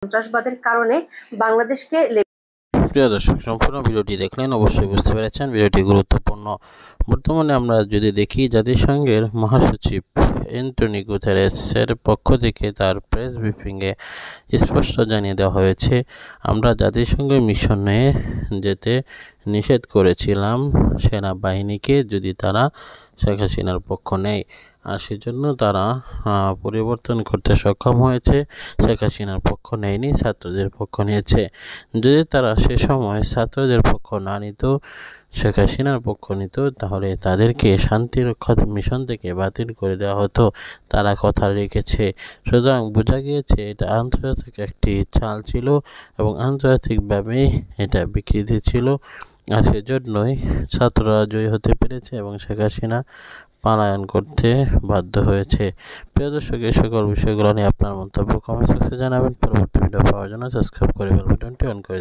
সন্ত্রাসবাদের কারণে বাংলাদেশকে প্রিয় দর্শক, সম্পূর্ণ ভিডিওটি দেখলেন, অবশ্যই বুঝতে পেরেছেন ভিডিওটি গুরুত্বপূর্ণ। বর্তমানে আমরা যদি দেখি, জাতিসংঘের মহাসচিব অ্যান্টনিও গুতেরেসের পক্ষ থেকে তার প্রেস ব্রিফিংয়ে স্পষ্ট জানিয়ে দেওয়া হয়েছে, আমরা জাতিসংঘের মিশনে যেতে নিষেধ করেছিলাম সেনাবাহিনীকে যদি তারা শেখ হাসিনার পক্ষ নেয়, আর সেজন্য তারা পরিবর্তন করতে সক্ষম হয়েছে। শেখ হাসিনার পক্ষ নেয়নি, ছাত্রদের পক্ষ নিয়েছে। যদি তারা সে সময় ছাত্রদের পক্ষ না নিত, শেখ হাসিনার পক্ষ নিত, তাহলে তাদেরকে শান্তিরক্ষা মিশন থেকে বাতিল করে দেওয়া হতো। তারা কথা রেখেছে। সুতরাং বোঝা গিয়েছে এটা আন্তর্জাতিক একটি চাল ছিল এবং আন্তর্জাতিকভাবেই এটা বিকৃতি ছিল, আর সেজন্যই ছাত্ররা জয়ী হতে পেরেছে এবং শেখ হাসিনা পলায়ন করতে বাধ্য হয়েছে। প্রিয় দর্শক, এই সকল বিষয়গুলো নিয়ে আপনার মন্তব্য কমেন্ট বক্সে জানাবেন। পরবর্তী ভিডিও পাওয়ার জন্য সাবস্ক্রাইব করে বেল বাটনটি অন করে